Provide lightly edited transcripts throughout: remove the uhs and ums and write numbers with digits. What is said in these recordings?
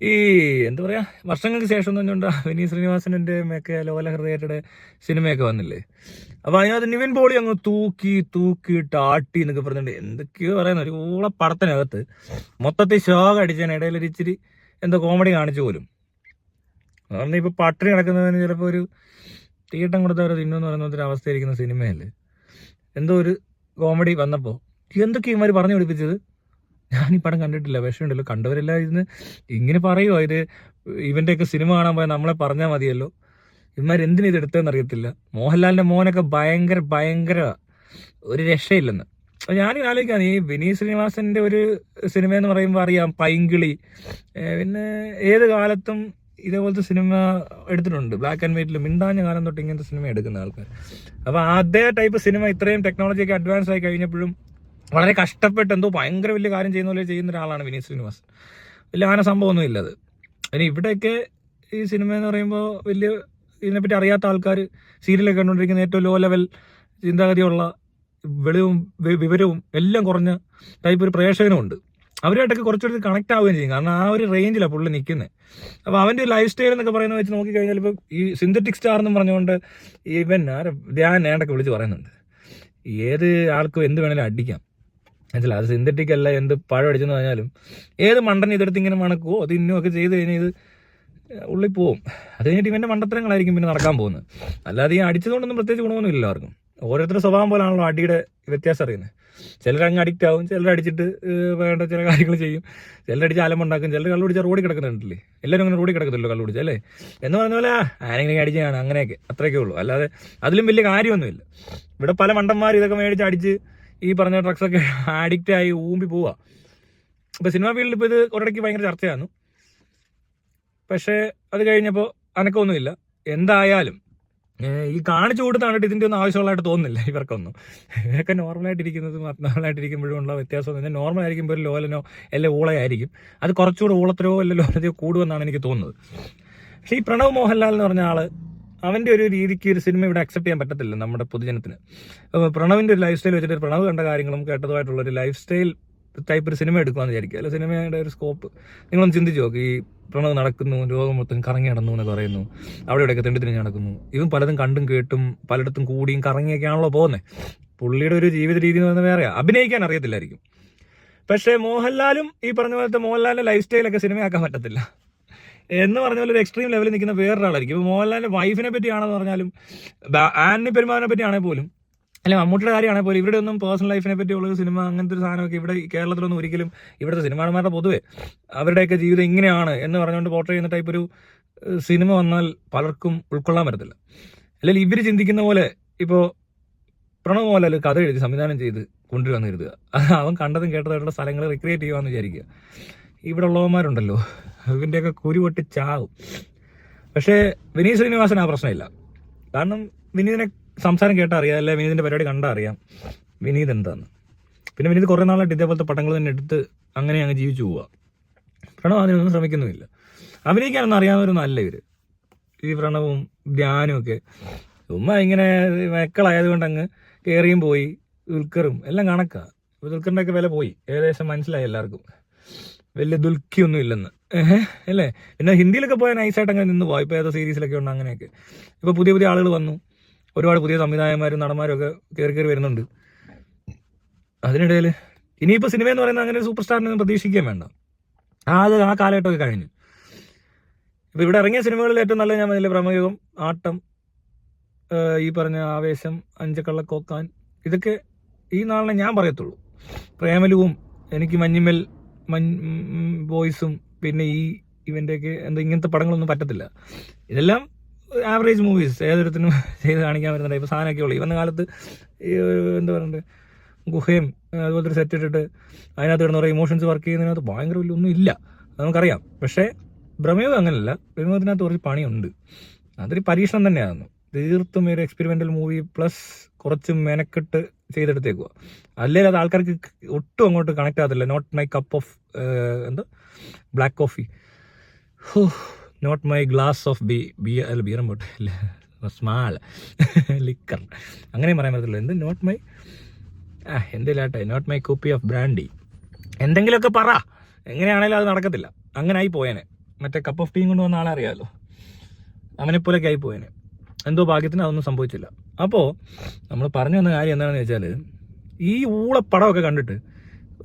ഈ എന്താ പറയുക, വർഷങ്ങൾക്ക് ശേഷം എന്ന് പറഞ്ഞുകൊണ്ട് വിനീത് ശ്രീനിവാസൻ്റെ ഒക്കെ ലോല ഹൃദയയുടെ സിനിമയൊക്കെ വന്നില്ലേ. അപ്പോൾ അതിനകത്ത് നിവിൻ പോളി അങ്ങ് തൂക്കിയിട്ട് ആട്ടി എന്നൊക്കെ പറഞ്ഞിട്ടുണ്ട്. എന്തൊക്കെയോ പറയുന്നത് ഒരു ഊള പടത്തിനകത്ത് മൊത്തത്തിൽ ഷോക്ക് അടിച്ചതിന് ഇടയിൽ ഒരു ഇച്ചിരി എന്തോ കോമഡി കാണിച്ചു പോലും. അതുകൊണ്ട് ഇപ്പോൾ പട്ടിണി കിടക്കുന്നതിന് ചിലപ്പോൾ ഒരു തീട്ടം കൊടുത്തവരെ തിന്നുമെന്ന് പറയുന്ന ഒരു അവസ്ഥയിരിക്കുന്ന സിനിമയിൽ എന്തോ ഒരു കോമഡി വന്നപ്പോൾ എന്തൊക്കെ ഇവന്മാർ പറഞ്ഞു പിടിപ്പിച്ചത്. ഞാൻ ഈ പടം കണ്ടിട്ടില്ല, വിഷമുണ്ടല്ലോ. കണ്ടവരെല്ലാം ഇതിന് ഇങ്ങനെ പറയുമോ, ഇത് ഇവൻ്റെയൊക്കെ സിനിമ കാണാൻ പോയാൽ നമ്മളെ പറഞ്ഞാൽ മതിയല്ലോ. ഇവന്മാർ എന്തിനു ഇത് എടുത്തതെന്ന് അറിയത്തില്ല. മോഹൻലാലിൻ്റെ മോനൊക്കെ ഭയങ്കര ഒരു രക്ഷയില്ലെന്ന്. അപ്പോൾ ഞാനിങ്ങനെ ആലോചിക്കുകയാണ്, ഈ വിനീത് ശ്രീനിവാസൻ്റെ ഒരു സിനിമ എന്ന് പറയുമ്പോൾ അറിയാം, പൈങ്കിളി, പിന്നെ ഏത് കാലത്തും ഇതേപോലത്തെ സിനിമ എടുത്തിട്ടുണ്ട്. ബ്ലാക്ക് ആൻഡ് വൈറ്റിൽ മിണ്ടാഞ്ഞ കാലം തൊട്ട് ഇങ്ങനത്തെ സിനിമ എടുക്കുന്ന ആൾക്കാർ. അപ്പോൾ അതേ ടൈപ്പ് സിനിമ ഇത്രയും ടെക്നോളജിയൊക്കെ അഡ്വാൻസ് ആയി കഴിഞ്ഞപ്പോഴും വളരെ കഷ്ടപ്പെട്ട് എന്തോ ഭയങ്കര വലിയ കാര്യം ചെയ്യുന്ന പോലെ ചെയ്യുന്ന ഒരാളാണ് വിനീത് ശ്രീനിവാസൻ. വലിയ അങ്ങനെ സംഭവമൊന്നും ഇല്ലത്. ഇനി ഇവിടെയൊക്കെ ഈ സിനിമ എന്ന് പറയുമ്പോൾ വലിയ ഇതിനെപ്പറ്റി അറിയാത്ത ആൾക്കാർ സീരിയലൊക്കെ കണ്ടുകൊണ്ടിരിക്കുന്ന ഏറ്റവും ലോ ലെവൽ ചിന്താഗതിയുള്ള വെളിവും വിവരവും എല്ലാം കുറഞ്ഞ ടൈപ്പ് ഒരു പ്രേക്ഷകനുമുണ്ട്. അവരുമായിട്ടൊക്കെ കുറച്ചുകൂടി കണക്ട് ആവുകയും ചെയ്യും. കാരണം ആ ഒരു റേഞ്ചിലാണ് പുള്ളി നിൽക്കുന്നത്. അപ്പോൾ അവൻ്റെ ലൈഫ് സ്റ്റൈൽ എന്നൊക്കെ പറയുന്നത് വെച്ച് നോക്കിക്കഴിഞ്ഞാൽ ഇപ്പോൾ ഈ സിന്തറ്റിക് സ്റ്റാർ എന്നും പറഞ്ഞുകൊണ്ട് ഇവൻ ധ്യാൻ ഏണ്ടൊക്കെ വിളിച്ച് പറയുന്നുണ്ട്, ഏത് ആൾക്കും എന്ത് വേണേലും അടിക്കാം. മനസ്സിലായി, അത് സിന്തറ്റിക് അല്ല, എന്ത് പഴം അടിച്ചെന്ന് പറഞ്ഞാലും ഏത് മണ്ടൻ ഇതെടുത്ത് ഇങ്ങനെ മണക്കുവോ തിന്നുമൊക്കെ ചെയ്ത് കഴിഞ്ഞാൽ ഇത് ഉള്ളിൽ പോവും. അത് കഴിഞ്ഞിട്ട് ഇവൻ്റെ മണ്ടത്തരങ്ങളായിരിക്കും പിന്നെ നടക്കാൻ പോകുന്നത്. അല്ലാതെ ഈ അടിച്ചതുകൊണ്ടൊന്നും പ്രത്യേകിച്ച് ഗുണമൊന്നും ഇല്ല ആർക്കും. ഓരോരുത്തരുടെ സ്വഭാവം പോലാണല്ലോ അടിയുടെ വ്യത്യാസം അറിയുന്നത്. ചിലരങ്ങ് അഡിക്റ്റ് ആവും, ചിലരടിച്ചിട്ട് വേണ്ട ചില കാര്യങ്ങൾ ചെയ്യും, ചിലരടിച്ച് അലമുണ്ടാക്കും, ചിലർ കള്ളുപിടിച്ചാൽ റോഡിൽ കിടക്കുന്നുണ്ടല്ലേ. എല്ലാവരും അങ്ങനെ റോഡിൽ കിടക്കത്തില്ലോ കള്ളുപിടിച്ചല്ലേ എന്ന് പറഞ്ഞ പോലെ ആരെങ്കിലും അടിച്ചാണ്, അങ്ങനെയൊക്കെ അത്രയൊക്കെ ഉള്ളൂ. അല്ലാതെ അതിലും വലിയ കാര്യമൊന്നുമില്ല. ഇവിടെ പല മണ്ടന്മാർ ഇതൊക്കെ മേടിച്ച് അടിച്ച് ഈ പറഞ്ഞ ഡ്രഗ്സൊക്കെ അഡിക്റ്റായി ഊമ്പി പോവുക. ഇപ്പോൾ സിനിമാ ഫീൽഡിൽ ഇപ്പോൾ ഇത് ഒരിടയ്ക്ക് ഭയങ്കര ചർച്ചയായിരുന്നു. പക്ഷേ അത് കഴിഞ്ഞപ്പോൾ അനക്കമൊന്നുമില്ല. എന്തായാലും ഈ കാണിച്ചു കൊടുത്താണ് ഇതിൻ്റെ ഒന്നും ആവശ്യമുള്ളതായിട്ട് തോന്നുന്നില്ല ഇവർക്കൊന്നും. ഇവരൊക്കെ നോർമലായിട്ടിരിക്കുന്നത് നോർമലായിട്ടിരിക്കുമ്പോഴും ഉള്ള വ്യത്യാസം എന്ന് പറഞ്ഞാൽ നോർമലായിരിക്കുമ്പോൾ ഒരു ലോലനോ അല്ലെങ്കിൽ ഊളയായിരിക്കും. അത് കുറച്ചുകൂടെ ഊളത്തരോ അല്ല ലോലതയോ കൂടുമെന്നാണ് എനിക്ക് തോന്നുന്നത്. പക്ഷേ ഈ പ്രണവ് മോഹൻലാൽ എന്ന് പറഞ്ഞ ആൾ, അവൻ്റെ ഒരു രീതിക്ക് ഒരു സിനിമ ഇവിടെ അക്സെപ്റ്റ് ചെയ്യാൻ പറ്റത്തില്ല നമ്മുടെ പൊതുജനത്തിന്. പ്രണവിൻ്റെ ഒരു ലൈഫ് സ്റ്റൈൽ വെച്ചിട്ട് പ്രണവ് കണ്ട കാര്യങ്ങളും കേട്ടതുമായിട്ടുള്ളൊരു ലൈഫ് സ്റ്റൈൽ ടൈപ്പ് ഒരു സിനിമ എടുക്കുകയെന്ന് വിചാരിക്കുക. അല്ല, സിനിമയുടെ ഒരു സ്കോപ്പ് നിങ്ങളൊന്ന് ചിന്തിച്ച് നോക്ക്. ഈ പ്രണവ് നടക്കുന്നു, ലോകം മൊത്തം കറങ്ങി നടന്നു എന്ന് പറയുന്നു, അവിടെ ഇവിടെയൊക്കെ തിണ്ടിത്തിരിഞ്ഞ് നടക്കുന്നു. ഇവൻ പലതും കണ്ടും കേട്ടും പലയിടത്തും കൂടിയും കറങ്ങിയൊക്കെയാണല്ലോ പോകുന്നത്. പുള്ളിയുടെ ഒരു ജീവിത രീതി എന്ന് പറയുന്നത് വേറെയാണ്. അഭിനയിക്കാൻ അറിയത്തില്ലായിരിക്കും. പക്ഷേ മോഹൻലാലും ഈ പറഞ്ഞ പോലത്തെ മോഹൻലാലിൻ്റെ ലൈഫ് സ്റ്റൈലൊക്കെ സിനിമയാക്കാൻ പറ്റത്തില്ല എന്ന് പറഞ്ഞ പോലെ ഒരു എക്സ്ട്രീം ലെവലിൽ നിൽക്കുന്ന വേറൊരാളായിരിക്കും. ഇപ്പോൾ മോഹൻലാലിൻ്റെ വൈഫിനെ പറ്റിയാണെന്ന് പറഞ്ഞാലും ആന്റി പെരുമാറിനെ പറ്റിയാണെങ്കിൽ പോലും, അല്ല മമ്മൂട്ടിയുടെ കാര്യമാണെങ്കിൽ പോലും, ഇവരുടെ ഒന്നും പേഴ്സണൽ ലൈഫിനെ പറ്റിയുള്ളൊരു സിനിമ അങ്ങനത്തെ ഒരു സാധനമൊക്കെ ഇവിടെ കേരളത്തിലൊന്നും ഒരിക്കലും ഇവിടുത്തെ സിനിമാടന്മാരുടെ പൊതുവെ അവരുടെയൊക്കെ ജീവിതം ഇങ്ങനെയാണ് എന്ന് പറഞ്ഞുകൊണ്ട് പോർട്രേ ചെയ്യുന്ന ടൈപ്പ് ഒരു സിനിമ വന്നാൽ പലർക്കും ഉൾക്കൊള്ളാൻ പറ്റത്തില്ല. അല്ലെങ്കിൽ ഇവർ ചിന്തിക്കുന്ന പോലെ ഇപ്പോൾ പ്രണവ് മോഹൻലാൽ കഥ എഴുതി സംവിധാനം ചെയ്ത് കൊണ്ടുവന്ന് കരുതുക, അവൻ കണ്ടതും കേട്ടതായിട്ടുള്ള സ്ഥലങ്ങൾ റിക്രിയേറ്റ് ചെയ്യുകയെന്ന് വിചാരിക്കുക. ഇവിടെ ഉള്ളവന്മാരുണ്ടല്ലോ ഇവൻ്റെയൊക്കെ കുരു പൊട്ടി ചാവും. പക്ഷേ വിനീത് ശ്രീനിവാസൻ ആ പ്രശ്നമില്ല. കാരണം വിനീതിനെ സംസാരം കേട്ടാൽ അറിയാം, അല്ലെ വിനീതിൻ്റെ പരിപാടി കണ്ടാൽ അറിയാം വിനീത് എന്താന്ന്. പിന്നെ വിനീത് കുറേ നാളായിട്ട് ഇതേപോലത്തെ പടങ്ങൾ തന്നെ എടുത്ത് അങ്ങനെ അങ്ങ് ജീവിച്ചു പോവുക. പ്രണവ് അതിനൊന്നും ശ്രമിക്കുന്നുമില്ല. അഭിനയിക്കാനൊന്നും അറിയാവുന്നവരൊന്നും അല്ല ഇവർ. ഈ പ്രണവും ധ്യാനും ഒക്കെ ചുമ്മാ ഇങ്ങനെ മക്കളായതുകൊണ്ട് അങ്ങ് കയറിയും പോയി. ദുൽഖറും എല്ലാം കണക്കാ. ദുൽഖറിൻ്റെ ഒക്കെ വില പോയി ഏകദേശം മനസ്സിലായി എല്ലാവർക്കും. വലിയ ദുൽഖിയൊന്നും ഇല്ലെന്ന് അല്ലേ. പിന്നെ ഹിന്ദിയിലൊക്കെ പോയാൽ നൈസായിട്ട് അങ്ങനെ നിന്ന് പോയി. ഇപ്പോൾ ഏതോ സീരീസിലൊക്കെ ഉണ്ട് അങ്ങനെയൊക്കെ. ഇപ്പോൾ പുതിയ ആളുകൾ വന്നു, ഒരുപാട് പുതിയ സംവിധായകന്മാരും നടന്മാരും ഒക്കെ കയറി വരുന്നുണ്ട്. അതിനിടയിൽ ഇനിയിപ്പോൾ സിനിമ എന്ന് പറയുന്നത് അങ്ങനെ സൂപ്പർ സ്റ്റാറിനൊന്നും പ്രതീക്ഷിക്കുകയും വേണ്ട. ആ കാലഘട്ടമൊക്കെ കഴിഞ്ഞു. ഇപ്പോൾ ഇവിടെ ഇറങ്ങിയ സിനിമകളിൽ ഏറ്റവും നല്ല ഞാൻ പറഞ്ഞില്ലേ, പ്രമേയം, ആട്ടം, ഈ പറഞ്ഞ ആവേശം, അഞ്ചക്കള്ളക്കോക്കാൻ, ഇതൊക്കെ ഈ നാളിനെ ഞാൻ പറയത്തുള്ളൂ. പ്രേമലുവും എനിക്ക് മഞ്ഞുമൽ ബോയ്സും പിന്നെ ഈ ഇവൻ്റെയൊക്കെ എന്താ ഇങ്ങനത്തെ പടങ്ങളൊന്നും പറ്റത്തില്ല. ഇതെല്ലാം ആവറേജ് മൂവീസ്, ഏതൊരുത്തിനും ചെയ്ത് കാണിക്കാൻ പറ്റുന്ന ടൈപ്പ് സാധനമൊക്കെ ഉള്ളൂ. ഈ വന്ന കാലത്ത് ഈ എന്താ പറയുക, ഗുഹയും അതുപോലത്തെ ഒരു സെറ്റ് ഇട്ടിട്ട് അതിനകത്ത് കിടന്ന് കുറേ ഇമോഷൻസ് വർക്ക് ചെയ്യുന്നതിനകത്ത് ഭയങ്കര വലിയ ഒന്നും ഇല്ല, നമുക്കറിയാം. പക്ഷേ പ്രമേയം അങ്ങനെയല്ല. പ്രമേയത്തിനകത്ത് കുറച്ച് പണിയുണ്ട്. അതൊരു പരീക്ഷണം തന്നെയാണ്. തീർത്തും ഒരു എക്സ്പെരിമെൻ്റൽ മൂവി പ്ലസ് കുറച്ച് മെനക്കെട്ട് ചെയ്തെടുത്തേക്കുക. അല്ലെങ്കിൽ അത് ആൾക്കാർക്ക് ഒട്ടും അങ്ങോട്ട് കണക്ട് ആകത്തില്ല. Not my cup of black coffee, not my glass of ബീറം പോട്ടെ സ്മാൾ ലിക്കർ, അങ്ങനെയും പറയാൻ പറ്റത്തില്ല. എന്ത് നോട്ട് മൈ എന്തിലാട്ടെ, not my copy of brandy, എന്തെങ്കിലുമൊക്കെ പറ. എങ്ങനെയാണേലും അത് നടക്കത്തില്ല. അങ്ങനെ ആയി പോയേനെ. മറ്റേ കപ്പ് ഓഫ് ടീം കൊണ്ട് വന്ന ആളെ അറിയാമല്ലോ, അവനെപ്പോലൊക്കെ ആയിപ്പോയനെ. എന്തോ ഭാഗ്യത്തിന് അതൊന്നും സംഭവിച്ചില്ല. അപ്പോൾ നമ്മൾ പറഞ്ഞു വന്ന കാര്യം എന്താണെന്ന് വെച്ചാൽ, ഈ ഊളപ്പടമൊക്കെ കണ്ടിട്ട്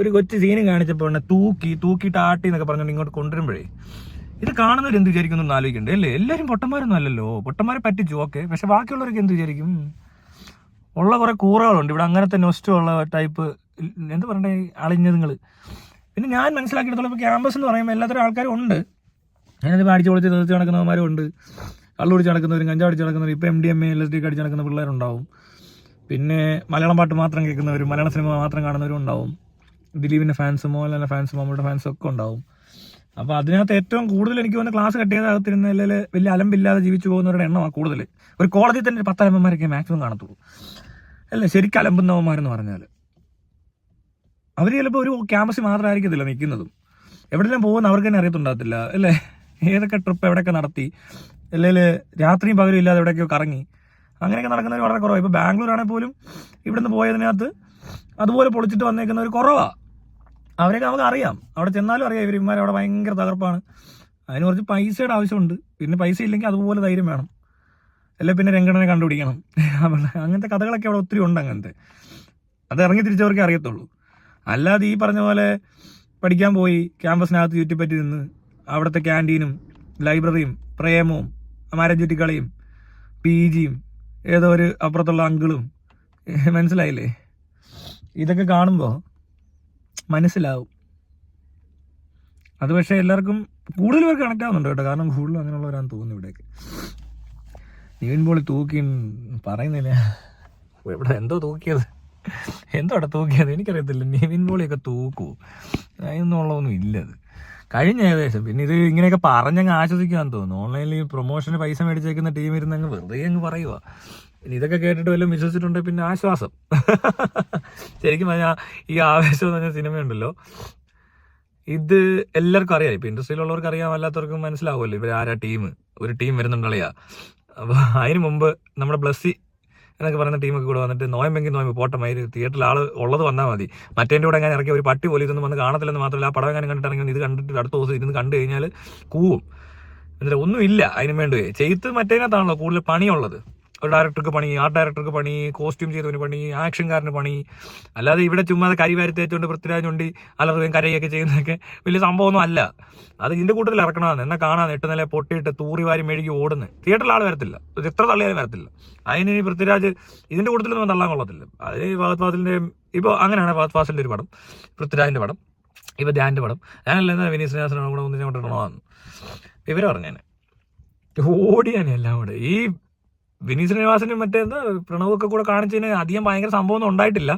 ഒരു കൊച്ചു സീനും കാണിച്ചപ്പോൾ തന്നെ തൂക്കിയിട്ട് ആട്ടി എന്നൊക്കെ പറഞ്ഞുകൊണ്ട് ഇങ്ങോട്ട് കൊണ്ടുവരുമ്പോഴേ ഇത് കാണുന്നവർ എന്ത് വിചാരിക്കുന്നു എന്ന് ആലോചിക്കണ്ടേ അല്ലേ? എല്ലാവരും പൊട്ടന്മാരൊന്നും അല്ലല്ലോ, പൊട്ടന്മാരെ പറ്റിച്ചു ഓക്കെ, പക്ഷെ ബാക്കിയുള്ളവരൊക്കെ എന്ത് വിചാരിക്കും? ഉള്ള കുറേ കൂറകളുണ്ട് ഇവിടെ, അങ്ങനത്തെ നൊസ്റ്റുള്ള ടൈപ്പ് എന്ത് പറയണ്ടേ അളിഞ്ഞതുങ്ങൾ. പിന്നെ ഞാൻ മനസ്സിലാക്കിയെടുത്തോളം ഇപ്പോൾ ക്യാമ്പസ് എന്ന് പറയുമ്പോൾ എല്ലാത്തരം ആൾക്കാരും ഉണ്ട്. അതിനകത്ത് അടിച്ച് പൊളിച്ച് നിർത്തി നടക്കുന്നവന്മാരും ഉണ്ട്, കള്ളു പിടിച്ച് നടക്കുന്നവരും കഞ്ചാവ് അടിച്ച് നടക്കുന്നവരും, ഇപ്പോൾ MDMA LSD അടിച്ച് നടക്കുന്ന പിള്ളേരുണ്ടാവും. പിന്നെ മലയാളം പാട്ട് മാത്രം കേൾക്കുന്നവരും മലയാള സിനിമ മാത്രം കാണുന്നവരും ഉണ്ടാവും. ദിലീപിൻ്റെ ഫാൻസും മോഹൻലാലിൻ്റെ ഫാൻസും മമ്മൂടെ ഫാൻസും ഒക്കെ ഉണ്ടാവും. അപ്പോൾ അതിനകത്ത് ഏറ്റവും കൂടുതൽ എനിക്ക് വന്ന് ക്ലാസ് കട്ട് ചെയ്തകത്തിരുന്ന അല്ലെങ്കിൽ വലിയ അലമ്പില്ലാതെ ജീവിച്ചു പോകുന്നവരുടെ എണ്ണമാണ് കൂടുതൽ. ഒരു കോളേജിൽ തന്നെ 10 അലമ്പന്മാരൊക്കെ മാക്സിമം കാണത്തുള്ളൂ അല്ലേ, ശരിക്കും അലമ്പുന്നവന്മാരെന്ന് പറഞ്ഞാൽ. അവർ ചിലപ്പോൾ ഒരു ക്യാമ്പസിൽ മാത്രമായിരിക്കത്തില്ല നിൽക്കുന്നതും, എവിടെയെല്ലാം പോകുന്ന അവർക്ക് തന്നെ അറിയത്തുണ്ടാകത്തില്ല അല്ലേ, ഏതൊക്കെ ട്രിപ്പ് എവിടെയൊക്കെ നടത്തി, അല്ലെങ്കിൽ രാത്രിയും പകലും ഇല്ലാതെ എവിടെയൊക്കെയോ കറങ്ങി, അങ്ങനെയൊക്കെ നടക്കുന്നവർ വളരെ കുറവാണ്. ഇപ്പോൾ ബാംഗ്ലൂർ ആണെങ്കിൽ പോലും ഇവിടുന്ന് പോയതിനകത്ത് അതുപോലെ പൊളിച്ചിട്ട് വന്നേക്കുന്നവർ കുറവാണ്. അവരെയൊക്കെ നമുക്ക് അറിയാം, അവിടെ ചെന്നാലും അറിയാം ഇവന്മാർ അവിടെ ഭയങ്കര തകർപ്പാണ്. അതിന് കുറച്ച് പൈസയുടെ ആവശ്യമുണ്ട്, പിന്നെ പൈസ ഇല്ലെങ്കിൽ അതുപോലെ ധൈര്യം വേണം, അല്ലെ പിന്നെ രംഗണനെ കണ്ടുപിടിക്കണം. അങ്ങനത്തെ കഥകളൊക്കെ അവിടെ ഒത്തിരി ഉണ്ട്. അങ്ങനത്തെ അത് ഇറങ്ങി തിരിച്ചവർക്കേ അറിയത്തുള്ളൂ. അല്ലാതെ ഈ പറഞ്ഞ പോലെ പഠിക്കാൻ പോയി ക്യാമ്പസിനകത്ത് ചുറ്റിപ്പറ്റി നിന്ന് അവിടുത്തെ ക്യാൻറ്റീനും ലൈബ്രറിയും പ്രേമവും മരചുറ്റിക്കളിയും PGയും ഏതോ ഒരു അപ്പുറത്തുള്ള അങ്കിളും, മനസ്സിലായില്ലേ? ഇതൊക്കെ കാണുമ്പോൾ മനസ്സിലാവും. അത് പക്ഷേ എല്ലാവർക്കും കൂടുതൽ പേർക്ക് കണക്ട് ആവുന്നുണ്ട് കേട്ടോ, കാരണം കൂടുതലും അങ്ങനെയുള്ളവരാണെന്ന് തോന്നുന്നു ഇവിടെയൊക്കെ. നിവിൻ പോളി തൂക്കി പറയുന്നില്ല, ഇവിടെ എന്തോ തൂക്കിയത്, എന്തോ അവിടെ തൂക്കിയത് എനിക്കറിയത്തില്ല. നിവിൻ പോളിയൊക്കെ തൂക്കൂ, അതിനൊന്നുള്ളതൊന്നും ഇല്ലത് കഴിഞ്ഞ ഏകദേശം. പിന്നെ ഇത് ഇങ്ങനെയൊക്കെ പറഞ്ഞങ്ങ് ആശ്വസിക്കാന്ന് തോന്നുന്നു. ഓൺലൈനിൽ പ്രൊമോഷന് പൈസ മേടിച്ചേക്കുന്ന ടീം ഇരുന്നങ്ങ് വെറുതെ അങ്ങ് പറയുക. പിന്നെ ഇതൊക്കെ കേട്ടിട്ട് വല്ലതും വിശ്വസിച്ചിട്ടുണ്ടെങ്കിൽ പിന്നെ ആശ്വാസം. ശരിക്കും പറഞ്ഞാൽ ഈ ആവേശം എന്ന് പറഞ്ഞ സിനിമയുണ്ടല്ലോ, ഇത് എല്ലാവർക്കും അറിയാം. ഇപ്പം ഇൻഡസ്ട്രിയിലുള്ളവർക്ക് അറിയാം, അല്ലാത്തവർക്കും മനസ്സിലാവുമല്ലോ ഇവർ ആരാ ടീം. ഒരു ടീം വരുന്നുണ്ടല്ലയാ. അപ്പോൾ അതിന് മുമ്പ് നമ്മുടെ ബ്ലസ്സി എന്നൊക്കെ പറയുന്ന ടീമൊക്കെ കൂടെ വന്നിട്ട് നോയമ്പെങ്കിൽ നോയമ്പ് പോട്ടമായി തിയേറ്ററിൽ ആൾ ഉള്ളത് വന്നാൽ മതി, മറ്റേൻ്റെ കൂടെ അങ്ങനെ ഇറക്കിയ ഒരു പട്ടി പോലും ഇതൊന്നും വന്ന് കാണത്തില്ലെന്ന് മാത്രമല്ല, ആ പടം എങ്ങനെ കണ്ടിട്ട് ഇറങ്ങി ഇത് കണ്ടിട്ട് അടുത്ത ദിവസം ഇരുന്ന് കണ്ടു കഴിഞ്ഞാൽ കൂവും. എന്നിട്ട് ഒന്നുമില്ല അതിന് വേണ്ടി ചെയ്ത് മറ്റേതിനകത്താണല്ലോ കൂടുതൽ പണിയുള്ളത്. ഒരു ഡയറക്ടർക്ക് പണി, ആർട്ട് ഡയറക്ടർക്ക് പണി, കോസ്റ്റ്യൂം ചെയ്തവന് പണി, ആക്ഷൻകാരന് പണി. അല്ലാതെ ഇവിടെ ചുമ്മാ കരിവാരി തേച്ചുകൊണ്ട് പൃഥ്വിരാജുണ്ടി അലറുകയും കരയൊക്കെ ചെയ്യുന്നതൊക്കെ വലിയ സംഭവമൊന്നും അല്ല. അത് ഇതിൻ്റെ കൂട്ടത്തിൽ ഇറക്കണമെന്ന് എന്നാൽ കാണാൻ 8 നില പൊട്ടിയിട്ട് തൂറിവാരി മെഴുകി ഓടുന്നത് തിയേറ്ററിൽ ആൾ വരത്തില്ല, എത്ര തള്ളിയാലും വരത്തില്ല. അതിന് പൃഥ്വിരാജ് ഇതിൻ്റെ കൂട്ടത്തിലൊന്നും തള്ളാൻ കൊള്ളത്തില്ല. അതിന് ഫഹദ് ഫാസിലിൻ്റെ ഇപ്പോൾ അങ്ങനെയാണ് ഫഹദ് ഫാസിലിൻ്റെ ഒരു പടം, പൃഥ്വിരാജിൻ്റെ പടം, ഇപ്പോൾ ധ്യാൻ്റെ പടം, ഞാനല്ല വിനീത് ശ്രീനിവാസനാണ് കൂടെ ഒന്നിനെ കൊണ്ടിടണമെന്ന് ഇവർ പറഞ്ഞേനെ ഓടിയാനെ എല്ലാം കൂടെ. ഈ വിനീത് ശ്രീനിവാസനും മറ്റേ എന്താ പ്രണവൊക്കെ കൂടെ കാണിച്ചതിന് അധികം ഭയങ്കര സംഭവമൊന്നും ഉണ്ടായിട്ടില്ല.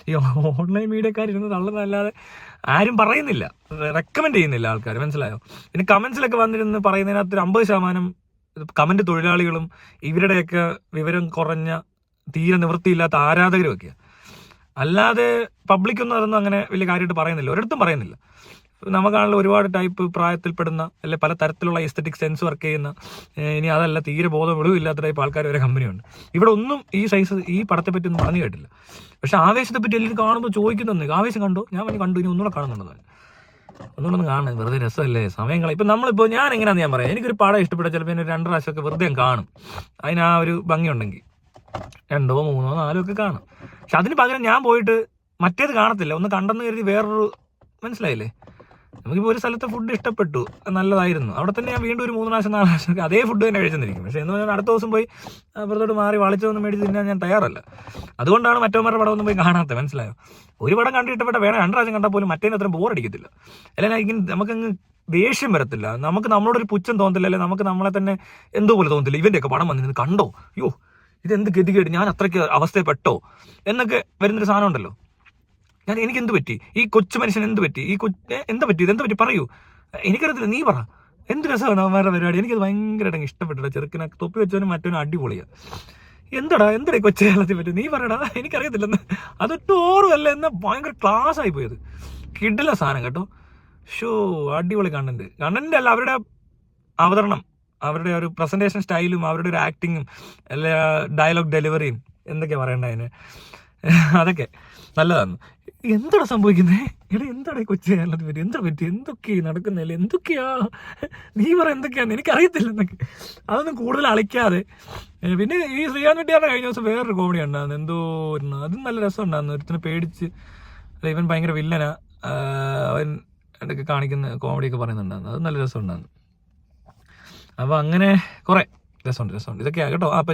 ഈ ഓൺലൈൻ മീഡിയക്കാരിരുന്ന് തള്ളുന്നതല്ലാതെ ആരും പറയുന്നില്ല, റെക്കമെൻഡ് ചെയ്യുന്നില്ല ആൾക്കാർ, മനസ്സിലായോ? പിന്നെ കമൻസിലൊക്കെ വന്നിരുന്ന് പറയുന്നതിനകത്ത് 50% കമൻറ്റ് തൊഴിലാളികളും ഇവരുടെയൊക്കെ വിവരം കുറഞ്ഞ തീരെ നിവൃത്തിയില്ലാത്ത ആരാധകരുമൊക്കെയാണ്. അല്ലാതെ പബ്ലിക്കൊന്നും അതൊന്നും അങ്ങനെ വലിയ കാര്യമായിട്ട് പറയുന്നില്ല, ഒരിടത്തും പറയുന്നില്ല. നമുക്കാണല്ലോ ഒരുപാട് ടൈപ്പ് പ്രായത്തിൽപ്പെടുന്ന അല്ലെ പല തരത്തിലുള്ള എസ്തെറ്റിക് സെൻസ് വർക്ക് ചെയ്യുന്ന, ഇനി അതല്ല തീരെ ബോധം വെളിവില്ലാത്ത ടൈപ്പ് ആൾക്കാർ വരെ കമ്പനിയുണ്ട്. ഇവിടെ ഒന്നും ഈ സൈസ് ഈ പടത്തെ പറ്റി ഒന്നും പറഞ്ഞു കേട്ടില്ല. പക്ഷെ ആവേശത്തെ പറ്റി എല്ലാവരും കാണുമ്പോൾ ചോദിക്കുന്നുണ്ട്, ആവേശം കണ്ടോ? ഞാൻ വേണ്ടി കണ്ടു, ഇനി ഒന്നുകൂടെ കാണുന്നുണ്ടെന്ന്. ഒന്നുകൂടെ കാണുന്നത് വെറുതെ രസമല്ലേ, സമയങ്ങൾ. ഇപ്പം നമ്മളിപ്പോൾ ഞാൻ എങ്ങനെയാണെന്ന് ഞാൻ പറയാം, എനിക്കൊരു പടം ഇഷ്ടപ്പെട്ട ചിലപ്പോൾ എന്നെ 2 പ്രാവശ്യമൊക്കെ വെറുതെ കാണും. അതിന് ആ ഒരു ഭംഗിയുണ്ടെങ്കിൽ 2, 3, 4 ഒക്കെ കാണും. പക്ഷെ അതിന് പകരം ഞാൻ പോയിട്ട് മറ്റേത് കാണത്തില്ല, ഒന്ന് കണ്ടെന്ന് കരുതി വേറൊരു, മനസ്സിലായില്ലേ? നമുക്കിപ്പോൾ ഒരു സ്ഥലത്തെ ഫുഡ് ഇഷ്ടപ്പെട്ടു, നല്ലതായിരുന്നു, അവിടെ തന്നെ ഞാൻ വീണ്ടും ഒരു 3 പ്രാവശ്യം 4 പ്രാവശ്യം അതേ ഫുഡ് തന്നെ കഴിച്ചെന്നിരിക്കും. പക്ഷേ എന്ന് പറഞ്ഞാൽ അടുത്ത ദിവസം പോയി അപ്പുറത്തോട്ട് മാറി വളിച്ചൊന്നും മേടിച്ച് തിന്നാൻ ഞാൻ തയ്യാറല്ല. അതുകൊണ്ടാണ് മറ്റവന്മാരുടെ പടം ഒന്നും പോയി കാണാത്തത്, മനസ്സിലായോ? ഒരു പടം കണ്ടിട്ടപ്പെട്ട വേണം 2 പ്രാവശ്യം കണ്ടാൽ പോലും മറ്റേതിന് അത്രയും ബോറടിക്കത്തില്ല, അല്ലെങ്കിൽ നമുക്കങ്ങ് ദേഷ്യം വരത്തില്ല, നമുക്ക് നമ്മളോടൊരു പുച്ഛം തോന്നത്തില്ല, അല്ലെങ്കിൽ നമുക്ക് നമ്മളെ തന്നെ എന്തോ പോലെ തോന്നത്തില്ല. ഇവൻ്റെയൊക്കെ പടം വന്നിരുന്നത് കണ്ടോ, അയ്യോ ഇതെന്ത് ഗതികേട്, ഞാൻ അത്രയ്ക്ക് അവസ്ഥയെപ്പെട്ടോ എന്നൊക്കെ വരുന്നൊരു സാധനം ഉണ്ടല്ലോ. എനിക്ക് എന്ത് പറ്റി, ഈ കൊച്ചു മനുഷ്യൻ എന്ത് പറ്റി, ഈ എന്താ പറ്റി, ഇതെന്താ പറ്റി പറയൂ, എനിക്കറിയത്തില്ല, നീ പറ. എന്ത് രസമാണ് അവന്മാരുടെ പരിപാടി, എനിക്കത് ഭയങ്കരമായിട്ട് ഇഷ്ടപ്പെട്ടില്ല. ചെറുക്കിനെ തൊപ്പി വെച്ചവനും മറ്റവനും അടിപൊളിയാണ്. എന്താടാ കൊച്ചു കേരളത്തിൽ പറ്റി, നീ പറയടാ, എനിക്കറിയത്തില്ലെന്ന്. അതൊട്ടും ഓർമ്മല്ല എന്നാൽ ഭയങ്കര ക്ലാസ് ആയി പോയത്. കിടില സാധനം കേട്ടോ. ഷോ അടിപൊളി കണ്ടന്റ് അല്ല, അവരുടെ അവതരണം, അവരുടെ ഒരു പ്രസന്റേഷൻ സ്റ്റൈലും അവരുടെ ഒരു ആക്ടിങ്ങും അല്ലെ ഡയലോഗ് ഡെലിവറിയും എന്തൊക്കെയാണ് പറയണ്ടത് അതിന്, അതൊക്കെ നല്ലതാണ്. എന്താണ് സംഭവിക്കുന്നേ? എടാ എന്താണ് ഈ കൊച്ചു കേരളത്തിൽ പറ്റി എന്താ പറ്റി, എന്തൊക്കെയാ നടക്കുന്നില്ല, എന്തൊക്കെയാ നീ പറ എന്തൊക്കെയാന്ന് എനിക്കറിയത്തില്ല എന്നൊക്കെ. അതൊന്നും കൂടുതൽ അളിക്കാതെ. പിന്നെ ഈ ശ്രീകാന്ത് വെട്ടിയാരുടെ കഴിഞ്ഞ ദിവസം വേറൊരു കോമഡി ഉണ്ടായിരുന്നു, എന്തോ അതും നല്ല രസം ഉണ്ടായിരുന്നു. ഒരുത്തിന് പേടിച്ച് ഇവൻ ഭയങ്കര വില്ലനാ, അവൻ ഇടയ്ക്ക് കാണിക്കുന്ന കോമഡിയൊക്കെ പറയുന്നുണ്ടായിരുന്നു, അത് നല്ല രസം ഉണ്ടായിരുന്നു. അപ്പോൾ അങ്ങനെ കുറെ രസമുണ്ട് ഇതൊക്കെയാ കേട്ടോ. അപ്പം